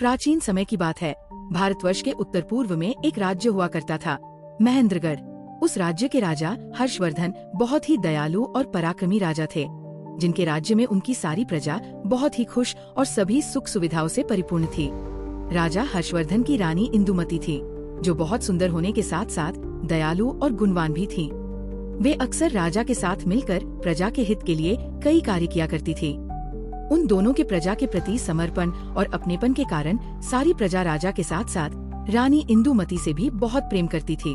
प्राचीन समय की बात है। भारतवर्ष के उत्तर पूर्व में एक राज्य हुआ करता था, महेंद्रगढ़। उस राज्य के राजा हर्षवर्धन बहुत ही दयालु और पराक्रमी राजा थे, जिनके राज्य में उनकी सारी प्रजा बहुत ही खुश और सभी सुख सुविधाओं से परिपूर्ण थी। राजा हर्षवर्धन की रानी इंदुमती थी, जो बहुत सुंदर होने के साथ साथ दयालु और गुणवान भी थी। वे अक्सर राजा के साथ मिलकर प्रजा के हित के लिए कई कार्य किया करती थी। उन दोनों के प्रजा के प्रति समर्पण और अपनेपन के कारण सारी प्रजा राजा के साथ साथ रानी इंदुमती से भी बहुत प्रेम करती थी।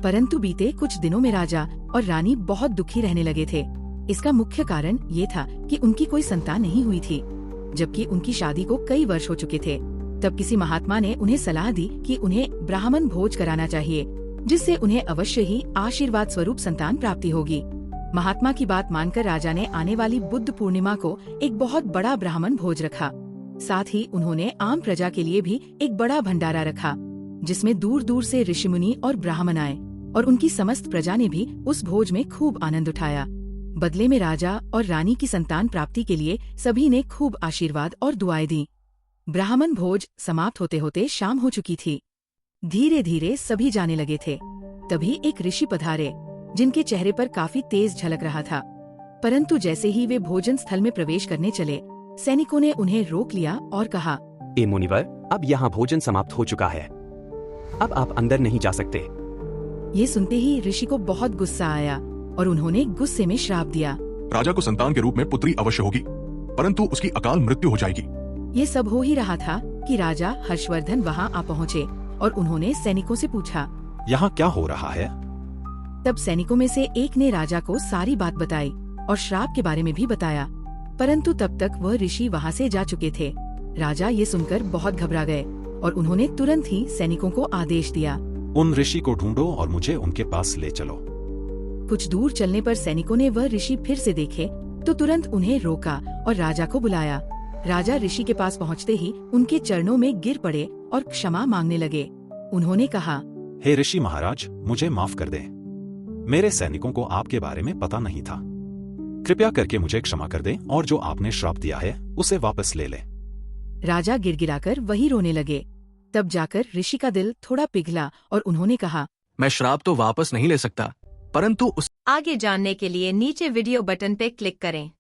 परंतु बीते कुछ दिनों में राजा और रानी बहुत दुखी रहने लगे थे। इसका मुख्य कारण ये था कि उनकी कोई संतान नहीं हुई थी, जबकि उनकी शादी को कई वर्ष हो चुके थे। तब किसी महात्मा ने उन्हें सलाह दी कि उन्हें ब्राह्मण भोज कराना चाहिए, जिससे उन्हें अवश्य ही आशीर्वाद स्वरूप संतान प्राप्ति होगी। महात्मा की बात मानकर राजा ने आने वाली बुद्ध पूर्णिमा को एक बहुत बड़ा ब्राह्मण भोज रखा। साथ ही उन्होंने आम प्रजा के लिए भी एक बड़ा भंडारा रखा, जिसमें दूर दूर से ऋषिमुनि और ब्राह्मण आए और उनकी समस्त प्रजा ने भी उस भोज में खूब आनंद उठाया। बदले में राजा और रानी की संतान प्राप्ति के लिए सभी ने खूब आशीर्वाद और दुआएं दी। ब्राह्मण भोज समाप्त होते होते शाम हो चुकी थी। धीरे धीरे सभी जाने लगे थे। तभी एक ऋषि पधारे, जिनके चेहरे पर काफी तेज झलक रहा था। परंतु जैसे ही वे भोजन स्थल में प्रवेश करने चले, सैनिकों ने उन्हें रोक लिया और कहा, ए मुनिवर, अब यहाँ भोजन समाप्त हो चुका है, अब आप अंदर नहीं जा सकते। ये सुनते ही ऋषि को बहुत गुस्सा आया और उन्होंने गुस्से में श्राप दिया। राजा को संतान के रूप में पुत्री अवश्य होगी, परंतु उसकी अकाल मृत्यु हो जाएगी। ये सब हो ही रहा था कि राजा हर्षवर्धन वहाँ आ पहुँचे और उन्होंने सैनिकों से पूछा, यहाँ क्या हो रहा है? तब सैनिकों में से एक ने राजा को सारी बात बताई और श्राप के बारे में भी बताया। परंतु तब तक वह ऋषि वहाँ से जा चुके थे। राजा ये सुनकर बहुत घबरा गए और उन्होंने तुरंत ही सैनिकों को आदेश दिया, उन ऋषि को ढूंढो और मुझे उनके पास ले चलो। कुछ दूर चलने पर सैनिकों ने वह ऋषि फिर से देखे तो तुरंत उन्हें रोका और राजा को बुलाया। राजा ऋषि के पास पहुँचते ही उनके चरणों में गिर पड़े और क्षमा मांगने लगे। उन्होंने कहा, हे ऋषि महाराज, मुझे माफ कर दें। मेरे सैनिकों को आपके बारे में पता नहीं था। कृपया करके मुझे क्षमा कर दें और जो आपने श्राप दिया है उसे वापस ले लें। राजा गिड़गिड़ाकर वहीं रोने लगे। तब जाकर ऋषि का दिल थोड़ा पिघला और उन्होंने कहा, मैं श्राप तो वापस नहीं ले सकता, परंतु आगे जानने के लिए नीचे वीडियो बटन पे क्लिक करें।